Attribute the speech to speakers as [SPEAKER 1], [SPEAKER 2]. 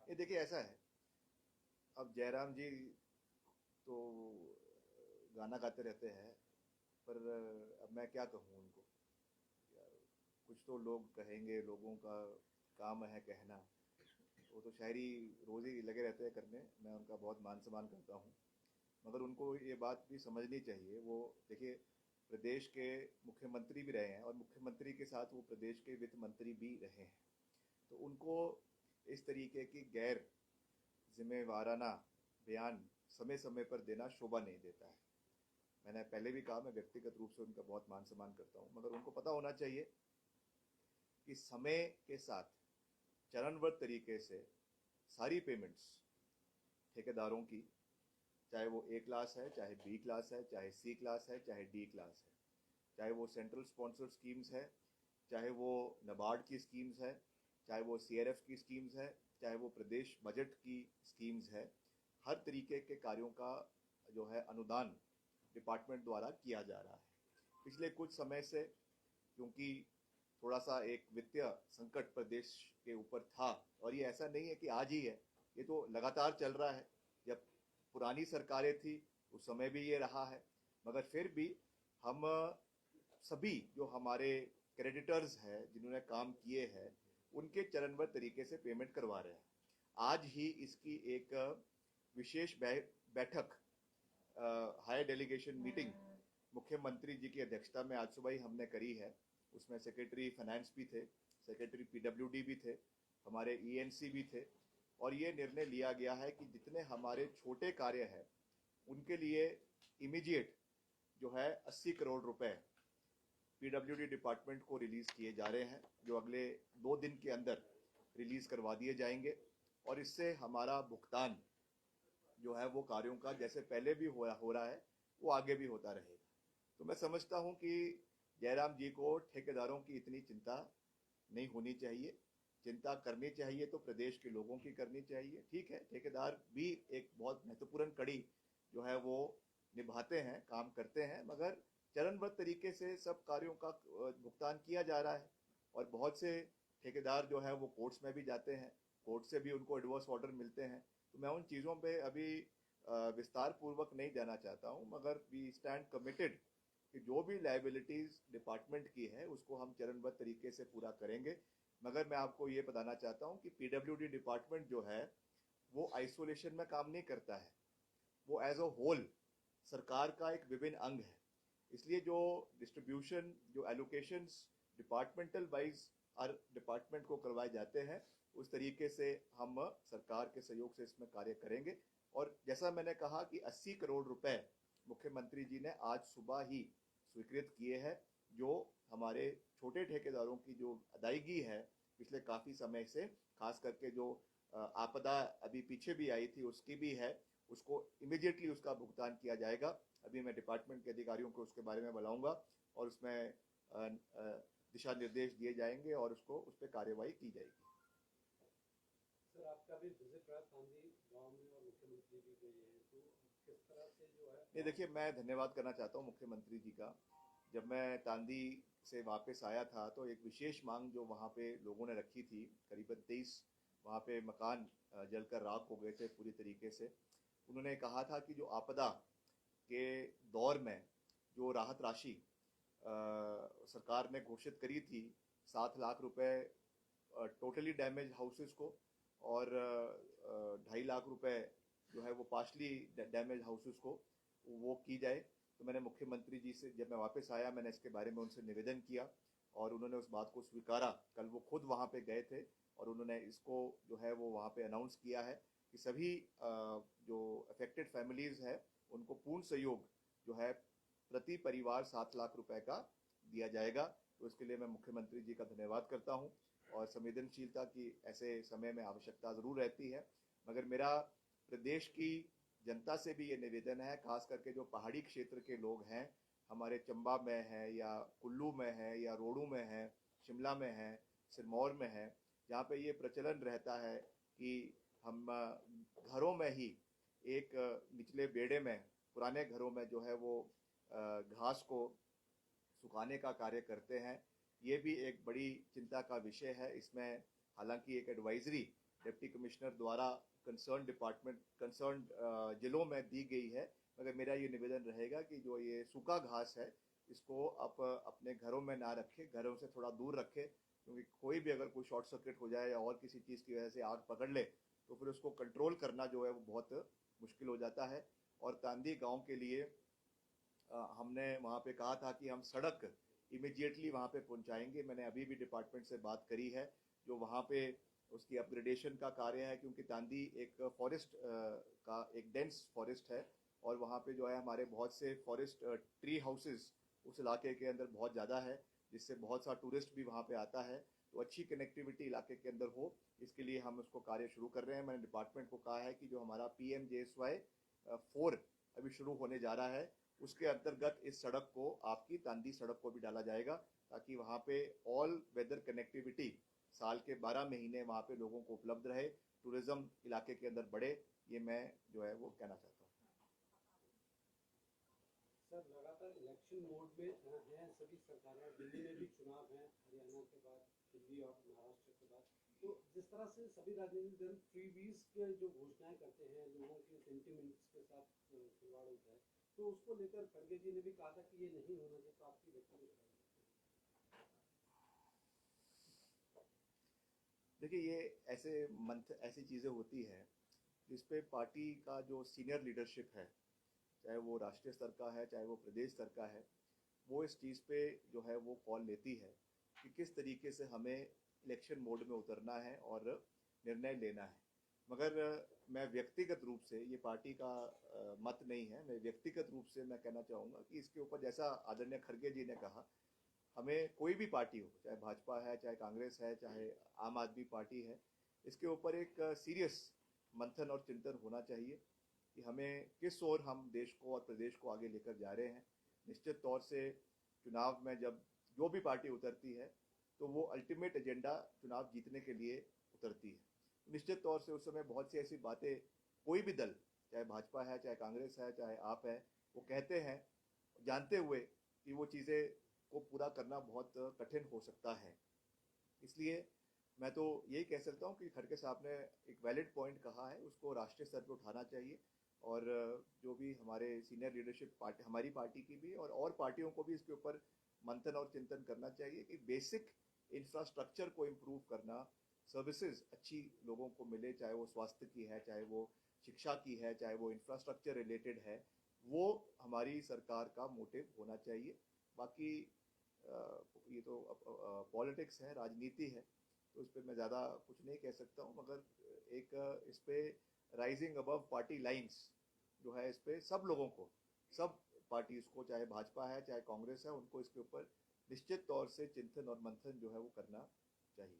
[SPEAKER 1] ये देखिए ऐसा है, अब जयराम जी तो गाना गाते रहते हैं, पर अब मैं क्या कहूँ उनको यार। कुछ तो लोग कहेंगे, लोगों का काम है कहना। वो तो शायरी रोज़ ही लगे रहते हैं करने, मैं उनका बहुत मान सम्मान करता हूँ। मगर उनको ये बात भी समझनी चाहिए। वो देखिए, प्रदेश के मुख्यमंत्री भी रहे हैं और मुख्यमंत्री के साथ वो प्रदेश के वित्त मंत्री भी रहे हैं। तो उनको इस तरीके की गैर जिम्मेवाराना बयान समय समय पर देना शोभा नहीं देता है। मैंने पहले भी कहा, मैं व्यक्तिगत रूप से उनका बहुत मान सम्मान करता हूँ, मगर उनको पता होना चाहिए कि समय के साथ चरणबद्ध तरीके से सारी पेमेंट्स ठेकेदारों की, चाहे वो ए क्लास है, चाहे बी क्लास है, चाहे सी क्लास है, चाहे डी क्लास है, चाहे वो सेंट्रल स्पॉन्सर्ड स्कीम्स है, चाहे वो नबार्ड की स्कीम्स है, चाहे वो सीआरएफ की स्कीम्स है, चाहे वो प्रदेश बजट की स्कीम्स है, हर तरीके के कार्यों का जो है अनुदान डिपार्टमेंट द्वारा किया जा रहा है। पिछले कुछ समय से, क्योंकि थोड़ा सा एक वित्तीय संकट प्रदेश के ऊपर था, और ये ऐसा नहीं है कि आज ही है, ये तो लगातार चल रहा है। जब पुरानी सरकारें थी उस समय भी ये रहा है, मगर फिर भी हम सभी जो हमारे क्रेडिटर्स हैं जिन्होंने काम किए हैं, उनके चरणबद्ध तरीके से पेमेंट करवा रहे हैं। आज ही इसकी एक विशेष बैठक, हायर डेलीगेशन मीटिंग मुख्यमंत्री जी की अध्यक्षता में आज सुबह ही हमने करी है। उसमें सेक्रेटरी फाइनेंस भी थे, सेक्रेटरी पीडब्ल्यूडी भी थे, हमारे ईएनसी भी थे, और ये निर्णय लिया गया है कि जितने हमारे छोटे कार्य हैं उनके लिए इमीडिएट जो है 80 करोड़ रुपए पीडब्ल्यूडी डिपार्टमेंट को रिलीज किए जा रहे हैं, जो अगले 2 दिन के अंदर रिलीज करवा दिए जाएंगे। और इससे हमारा भुगतान जो है वो कार्यों का जैसे पहले भी हो रहा है, वो आगे भी होता रहेगा। तो मैं समझता हूं कि जयराम जी को ठेकेदारों की इतनी चिंता नहीं होनी चाहिए। चिंता करनी चाहिए तो प्रदेश के लोगों की करनी चाहिए। ठीक है, ठेकेदार भी एक बहुत महत्वपूर्ण कड़ी जो है वो निभाते हैं, काम करते हैं, मगर चरणबद्ध तरीके से सब कार्यों का भुगतान किया जा रहा है। और बहुत से ठेकेदार जो है वो कोर्ट्स में भी जाते हैं, कोर्ट से भी उनको एडवर्स ऑर्डर मिलते हैं। तो मैं उन चीज़ों पे अभी विस्तार पूर्वक नहीं जाना चाहता हूँ, मगर वी स्टैंड कमिटेड कि जो भी लाइबिलिटीज डिपार्टमेंट की है उसको हम चरणबद्ध तरीके से पूरा करेंगे। मगर मैं आपको ये बताना चाहता हूँ कि पीडब्ल्यूडी डिपार्टमेंट जो है वो आइसोलेशन में काम नहीं करता है, वो एज अ होल सरकार का एक विभिन्न अंग है। इसलिए जो डिस्ट्रीब्यूशन, जो एलोकेशंस डिपार्टमेंटल वाइज हर डिपार्टमेंट को करवाए जाते हैं, उस तरीके से हम सरकार के सहयोग से इसमें कार्य करेंगे। और जैसा मैंने कहा कि 80 करोड़ रुपए मुख्यमंत्री जी ने आज सुबह ही स्वीकृत किए हैं, जो हमारे छोटे ठेकेदारों की जो अदायगी है पिछले काफ़ी समय से, खास करके जो आपदा अभी पीछे भी आई थी उसकी भी है, उसको इमिडिएटली उसका भुगतान किया जाएगा। अभी मैं डिपार्टमेंट के अधिकारियों को उसके बारे में बुलाऊंगा और उसमें दिशा निर्देश दिए जाएंगे और उसको उस पर कार्यवाही की जाएगी।
[SPEAKER 2] सर, आपका भी विजिट रहा तांदी गांव में और मुख्यमंत्री भी गए हैं, तो किस तरह से जो है
[SPEAKER 1] ये देखिए, मैं धन्यवाद करना चाहता हूँ मुख्यमंत्री जी का। जब मैं तांदी से वापस आया था तो एक विशेष मांग जो वहाँ पे लोगों ने रखी थी, करीबन 23 वहाँ पे मकान जलकर राख हो गए थे पूरी तरीके से। उन्होंने कहा था कि जो आपदा के दौर में जो राहत राशि सरकार ने घोषित करी थी, 7 लाख रुपए टोटली डैमेज हाउसेस को, और 2.5 लाख रुपए जो है वो पार्शली डैमेज हाउसेस को वो की जाए। तो मैंने मुख्यमंत्री जी से, जब मैं वापस आया, मैंने इसके बारे में उनसे निवेदन किया और उन्होंने उस बात को स्वीकारा। कल वो खुद वहाँ पे गए थे और उन्होंने इसको जो है वो वहाँ पे अनाउंस किया है कि सभी जो अफेक्टेड फैमिलीज है उनको पूर्ण सहयोग जो है प्रति परिवार 7 लाख रुपए का दिया जाएगा। तो इसके लिए मैं मुख्यमंत्री जी का धन्यवाद करता हूँ। और संवेदनशीलता की ऐसे समय में आवश्यकता ज़रूर रहती है, मगर मेरा प्रदेश की जनता से भी ये निवेदन है, खास करके जो पहाड़ी क्षेत्र के लोग हैं, हमारे चंबा में है या कुल्लू में है या रोडू में है, शिमला में है, सिरमौर में है, जहाँ पे ये प्रचलन रहता है कि हम घरों में ही एक निचले बेड़े में, पुराने घरों में जो है वो घास को सुखाने का कार्य करते हैं। ये भी एक बड़ी चिंता का विषय है। इसमें हालांकि एक एडवाइजरी डिप्टी कमिश्नर द्वारा कंसर्न जिलों में दी गई है। मगर मेरा ये निवेदन रहेगा कि जो ये सूखा घास है इसको आप अपने घरों में ना रखें, घरों से थोड़ा दूर रखें, क्योंकि कोई भी अगर कोई शॉर्ट सर्किट हो जाए या और किसी चीज़ की वजह से आग पकड़ ले तो फिर उसको कंट्रोल करना जो है वो बहुत मुश्किल हो जाता है। और तांदी गांव के लिए हमने वहाँ पे कहा था कि हम सड़क इमिडिएटली वहाँ पे पहुँचाएंगे। मैंने अभी भी डिपार्टमेंट से बात करी है, जो वहाँ पे उसकी अपग्रेडेशन का कार्य है, क्योंकि तांदी एक फॉरेस्ट का एक डेंस फॉरेस्ट है और वहाँ पे जो है हमारे बहुत से फॉरेस्ट ट्री हाउसेस उस इलाके के अंदर बहुत ज़्यादा है, जिससे बहुत सा टूरिस्ट भी वहाँ पे आता है। तो अच्छी कनेक्टिविटी इलाके के अंदर हो, इसके लिए हम उसको कार्य शुरू कर रहे हैं। मैंने डिपार्टमेंट को कहा है कि जो हमारा PMJSY 4 अभी शुरू होने जा रहा है उसके अंतर्गत इस सड़क को, आपकी तांदी सड़क को भी डाला जाएगा, ताकि वहाँ पे ऑल वेदर कनेक्टिविटी साल के 12 महीने वहाँ पे लोगों को उपलब्ध रहे, टूरिज्म इलाके के अंदर बढ़े। ये मैं जो है वो कहना चाहता हूँ।
[SPEAKER 2] सर लगातार इलेक्शन मोड में हैं सभी सरकारें, दिल्ली में भी चुनाव हैं, हरियाणा के बाद दिल्ली और महाराष्ट्र के बाद। तो जिस तरह से सभी राजनीतिक दल फ्रीबीज के जो घोषणाएं करते हैं, लोगों के सेंटिमेंट्स के साथ खिलवाड़ होता है, तो उसको लेकर खड़गे जी ने भी कहा था कि ये नहीं होना चाहिए। तो आपकी व्यक्तिगत राय?
[SPEAKER 1] देखिए, ये ऐसी चीज़ें होती हैं जिसपे पार्टी का जो सीनियर लीडरशिप है, चाहे वो राष्ट्रीय स्तर का है चाहे वो प्रदेश स्तर का है, वो इस चीज़ पे जो है वो कॉल लेती है कि किस तरीके से हमें इलेक्शन मोड में उतरना है और निर्णय लेना है। मगर मैं व्यक्तिगत रूप से, ये पार्टी का मत नहीं है, मैं व्यक्तिगत रूप से मैं कहना चाहूँगा कि इसके ऊपर, जैसा आदरणीय खड़गे जी ने कहा, हमें कोई भी पार्टी हो, चाहे भाजपा है, चाहे कांग्रेस है, चाहे आम आदमी पार्टी है, इसके ऊपर एक सीरियस मंथन और चिंतन होना चाहिए कि हमें किस ओर हम देश को और प्रदेश को आगे लेकर जा रहे हैं। निश्चित तौर से चुनाव में जब जो भी पार्टी उतरती है तो वो अल्टीमेट एजेंडा चुनाव जीतने के लिए उतरती है। निश्चित तौर से उस समय बहुत सी ऐसी बातें कोई भी दल, चाहे भाजपा है, चाहे कांग्रेस है, चाहे आप है, वो कहते हैं जानते हुए कि वो चीज़ें को पूरा करना बहुत कठिन हो सकता है। इसलिए मैं तो यही कह सकता हूँ कि खड़गे साहब ने एक वैलिड पॉइंट कहा है, उसको राष्ट्रीय स्तर पर उठाना चाहिए। और जो भी हमारे सीनियर लीडरशिप पार्टी, हमारी पार्टी की भी और पार्टियों को भी इसके ऊपर मंथन और चिंतन करना चाहिए कि बेसिक इंफ्रास्ट्रक्चर को इम्प्रूव करना, सर्विसेज अच्छी लोगों को मिले, चाहे वो स्वास्थ्य की है, चाहे वो शिक्षा की है, चाहे वो इंफ्रास्ट्रक्चर रिलेटेड है, वो हमारी सरकार का मोटिव होना चाहिए। बाकी ये तो पॉलिटिक्स है, राजनीति है, तो इस पर मैं ज़्यादा कुछ नहीं कह सकता हूँ। मगर एक इस पर राइजिंग अबव पार्टी लाइंस जो है, इस पर सब लोगों को, सब पार्टीज को, चाहे भाजपा है चाहे कांग्रेस है, उनको इसके ऊपर निश्चित तौर से चिंतन और मंथन जो है वो करना चाहिए।